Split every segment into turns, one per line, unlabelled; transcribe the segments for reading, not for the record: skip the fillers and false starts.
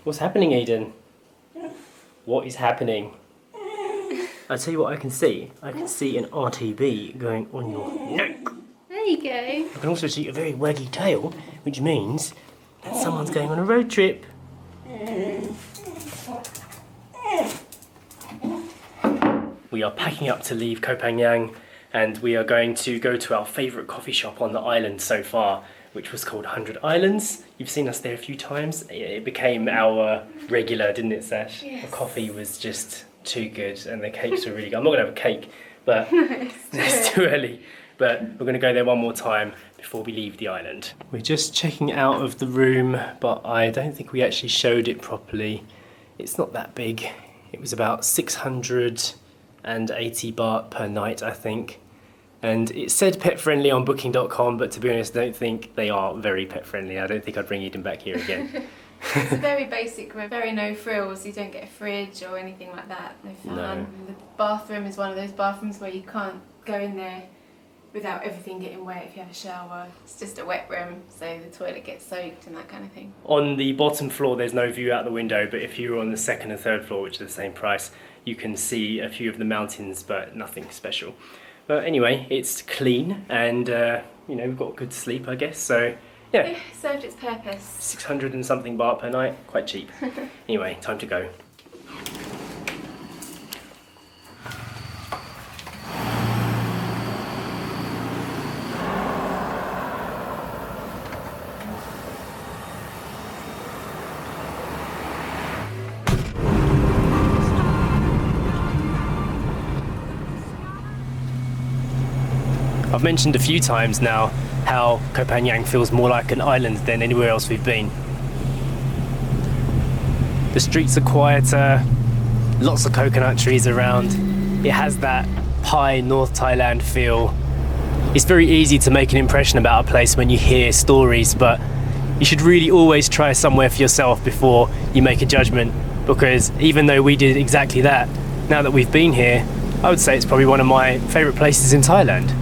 What's happening, Eden? What is happening? I'll tell you what I can see. I can see an RTB going on your neck.
There you go.
I can also see a very waggy tail, which means that someone's going on a road trip. We are packing up to leave Koh Phangan, and we are going to go to our favourite coffee shop on the island so far, which was called 100 Islands. You've seen us there a few times. It became our regular, didn't it, Sash?
Yes.
The coffee was just too good and the cakes were really good. I'm not going to have a cake, but it's too early. But we're going to go there one more time before we leave the island. We're just checking out of the room, but I don't think we actually showed it properly. It's not that big. It was about 680 baht per night, I think. And it said pet friendly on booking.com, but to be honest, I don't think they are very pet friendly. I don't think I'd bring Eden back here again.
It's a very basic room, very no frills. You don't get a fridge or anything like that. No fan.
No.
The bathroom is one of those bathrooms where you can't go in there without everything getting wet if you have a shower. It's just a wet room, so the toilet gets soaked and that kind of thing.
On the bottom floor, there's no view out the window, but if you were on the second and third floor, which are the same price, you can see a few of the mountains, but nothing special. But anyway, it's clean and, you know, we've got good sleep, I guess, so yeah.
It served its purpose.
600 and something baht per night, quite cheap. Anyway, time to go. I've mentioned a few times now how Koh Phangan feels more like an island than anywhere else we've been. The streets are quieter, lots of coconut trees around. It has that high North Thailand feel. It's very easy to make an impression about a place when you hear stories, but you should really always try somewhere for yourself before you make a judgment, because even though we did exactly that, now that we've been here, I would say it's probably one of my favourite places in Thailand.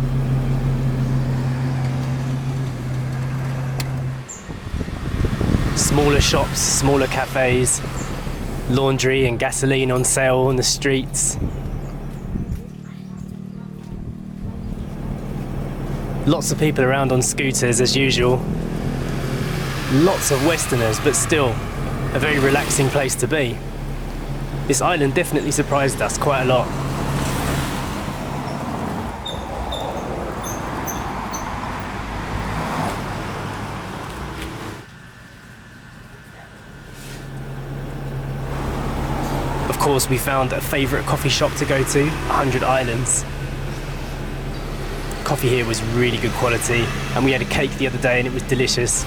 Smaller shops, smaller cafes, laundry and gasoline on sale on the streets. Lots of people around on scooters as usual. Lots of Westerners, but still a very relaxing place to be. This island definitely surprised us quite a lot. Of course, we found a favourite coffee shop to go to, 100 Islands. Coffee here was really good quality, and we had a cake the other day and it was delicious.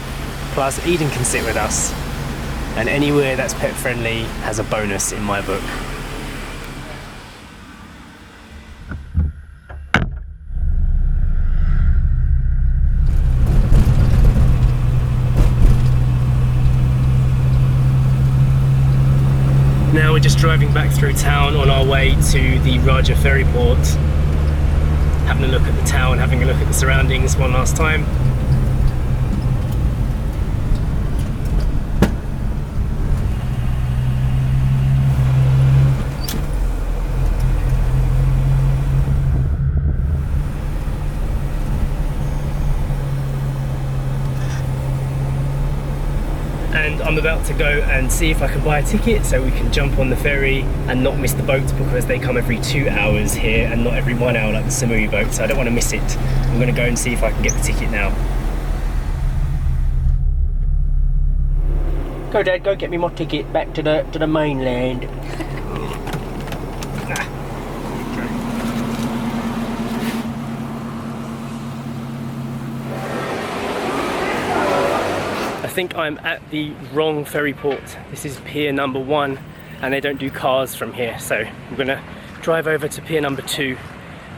Plus, Eden can sit with us, and anywhere that's pet friendly has a bonus in my book. Now we're just driving back through town on our way to the Raja ferry port. Having a look at the town, having a look at the surroundings one last time. And I'm about to go and see if I can buy a ticket so we can jump on the ferry and not miss the boat, because they come every 2 hours here and not every 1 hour like the Samui boat, so I don't want to miss it. I'm going to go and see if I can get the ticket now. Go Dad, go get me my ticket back to the mainland. I think I'm at the wrong ferry port. This is pier number 1 and they don't do cars from here, so I'm gonna drive over to pier number 2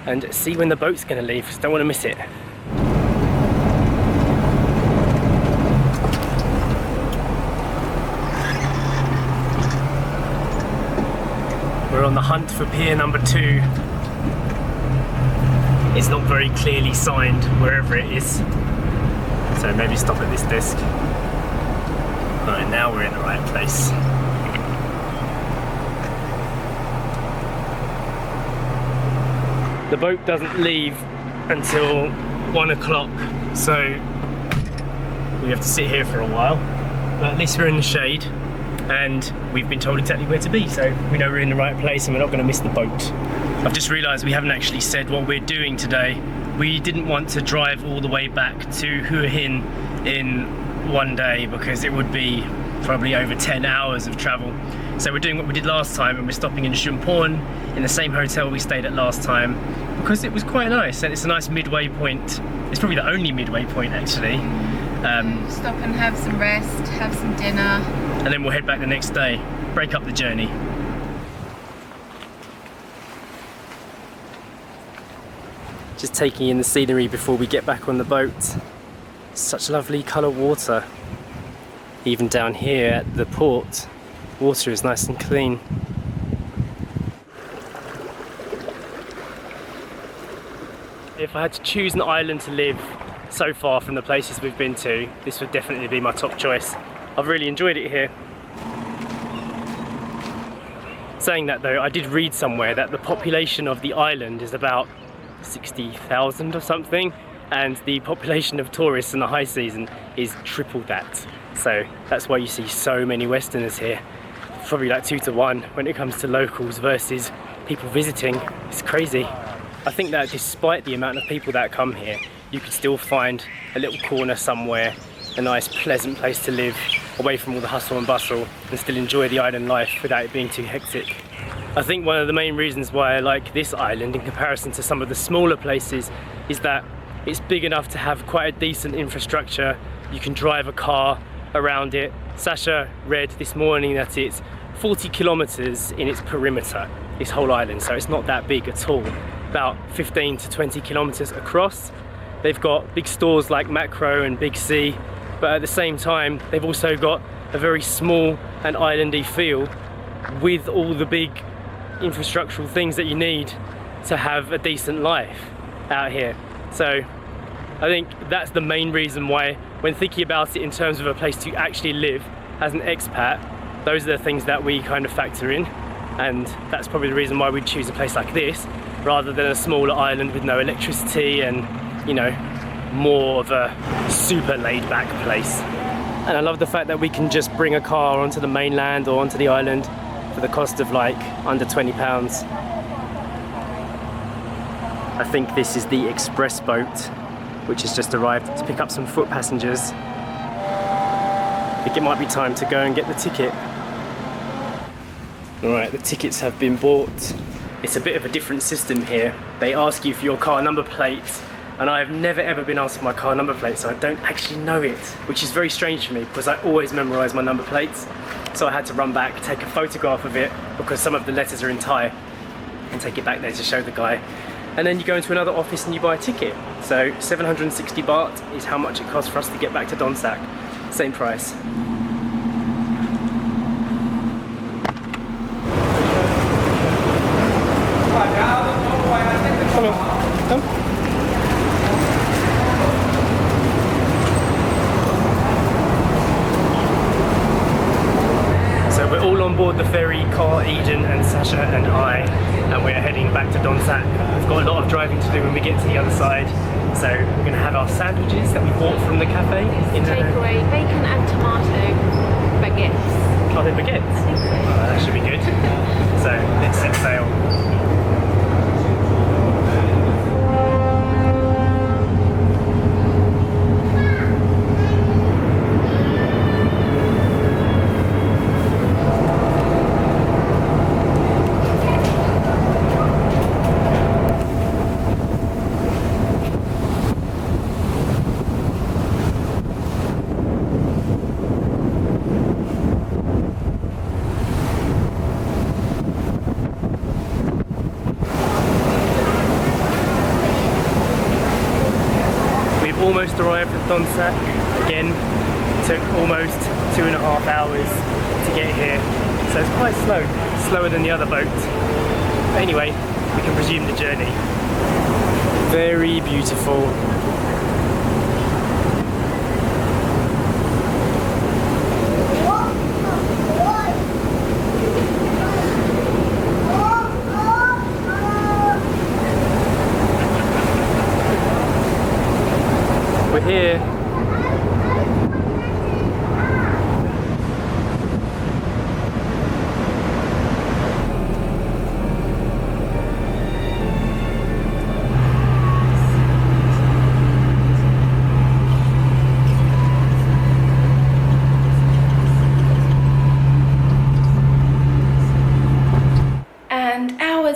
and see when the boat's gonna leave, because I don't want to miss it. We're on the hunt for pier number 2. It's not very clearly signed wherever it is, so maybe stop at this desk. Right, now we're in the right place. The boat doesn't leave until 1 o'clock, so we have to sit here for a while. But at least we're in the shade and we've been told exactly where to be, so we know we're in the right place and we're not going to miss the boat. I've just realised we haven't actually said what we're doing today. We didn't want to drive all the way back to Hua Hin in one day because it would be probably over 10 hours of travel. So we're doing what we did last time, and we're stopping in Chumphon in the same hotel we stayed at last time because it was quite nice, and it's a nice midway point. It's probably the only midway point actually.
Stop and have some rest, have some dinner,
and then we'll head back the next day, break up the journey. Just taking in the scenery before we get back on the boat. Such lovely coloured water. Even down here at the port, water is nice and clean. If I had to choose an island to live so far from the places we've been to, this would definitely be my top choice. I've really enjoyed it here. Saying that though, I did read somewhere that the population of the island is about 60,000 or something, and the population of tourists in the high season is triple that. So that's why you see so many Westerners here. It's probably like 2 to 1 when it comes to locals versus people visiting. It's crazy. I think that despite the amount of people that come here, you could still find a little corner somewhere, a nice pleasant place to live, away from all the hustle and bustle, and still enjoy the island life without it being too hectic. I think one of the main reasons why I like this island in comparison to some of the smaller places is that it's big enough to have quite a decent infrastructure. You can drive a car around it. Sasha read this morning that it's 40 kilometers in its perimeter, this whole island, so it's not that big at all. About 15 to 20 kilometers across. They've got big stores like Macro and Big C, but at the same time they've also got a very small and islandy feel with all the big infrastructural things that you need to have a decent life out here. So I think that's the main reason why, when thinking about it in terms of a place to actually live as an expat, those are the things that we kind of factor in, and that's probably the reason why we'd choose a place like this rather than a smaller island with no electricity and, you know, more of a super laid-back place. And I love the fact that we can just bring a car onto the mainland or onto the island for the cost of like under £20. I think this is the express boat which has just arrived to pick up some foot passengers. I think it might be time to go and get the ticket. Alright, the tickets have been bought. It's a bit of a different system here. They ask you for your car number plate, and I have never ever been asked for my car number plate, so I don't actually know it, which is very strange for me because I always memorise my number plates. So I had to run back, take a photograph of it because some of the letters are in Thai, and take it back there to show the guy. And then you go into another office and you buy a ticket. So 760 baht is how much it costs for us to get back to Donsak. Same price. Hello. Come. So we're all on board the ferry, Car, Eden and Sasha and I, and we're heading back to Donsak. We've got a lot of driving to do when we get to the other side. So we're going to have our sandwiches that we bought from the cafe.
Takeaway, bacon and tomato baguettes.
Are they baguettes?
I think so.
Oh, that should be good. So let's set sail. Almost arrived at Donsak. Again, took almost 2.5 hours to get here, so it's quite slow, slower than the other boat. But anyway, we can resume the journey. Very beautiful.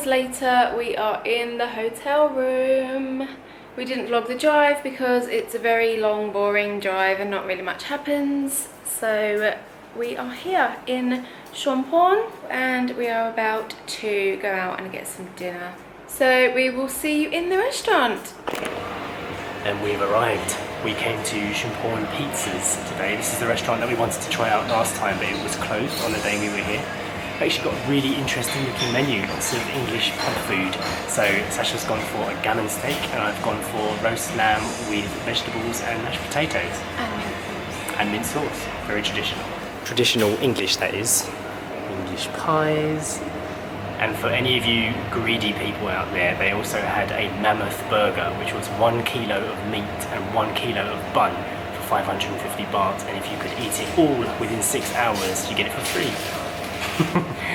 hours later, we are in the hotel room. We didn't vlog the drive because it's a very long, boring drive and not really much happens. So we are here in Chumphon and we are about to go out and get some dinner. So we will see you in the restaurant.
And we've arrived. We came to Chumphon Pizzas today. This is the restaurant that we wanted to try out last time, but it was closed on the day we were here. We've actually got a really interesting looking menu, lots of English pub food. So Sasha's gone for a gammon steak and I've gone for roast lamb with vegetables and mashed potatoes. And mint sauce. Very traditional. Traditional English, that is. English pies. And for any of you greedy people out there, they also had a mammoth burger, which was 1 kilo of meat and 1 kilo of bun for 550 baht. And if you could eat it all within 6 hours, you get it for free.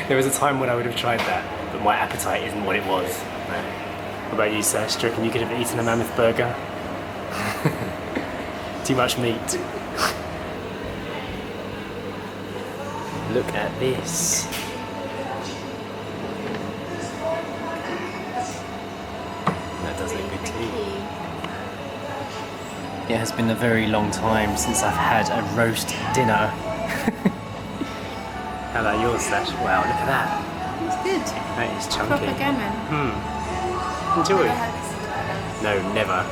There was a time when I would have tried that, but my appetite isn't what it was. No. What about you, Sash? Do you reckon you could have eaten a mammoth burger? Too much meat. Look at this. That does look good too. It has been a very long time since I've had a roast dinner. How about yours, Sash? Wow, look at that.
It's good.
That is chunky.
Proper gammon.
Enjoy. No, never.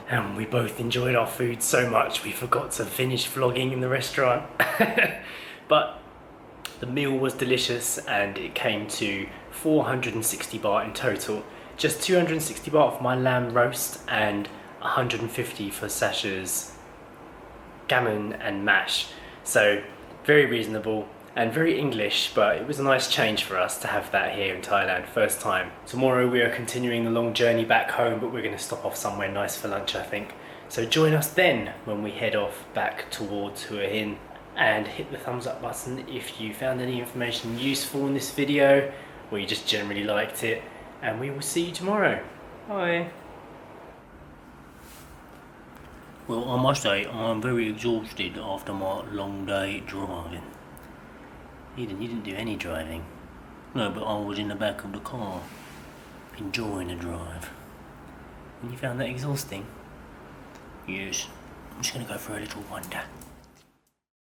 And we both enjoyed our food so much we forgot to finish vlogging in the restaurant. But the meal was delicious and it came to 460 baht in total. Just 260 baht for my lamb roast and 150 for Sasha's gammon and mash. So very reasonable and very English, but it was a nice change for us to have that here in Thailand, first time. Tomorrow we are continuing the long journey back home, but we're going to stop off somewhere nice for lunch, I think. So join us then when we head off back towards Hua Hin, and hit the thumbs up button if you found any information useful in this video, or you just generally liked it, and we will see you tomorrow. Bye. Well, I must say, I'm very exhausted after my long day driving. You didn't do any driving. No, but I was in the back of the car, enjoying the drive. And you found that exhausting? Yes. I'm just gonna go for a little wander.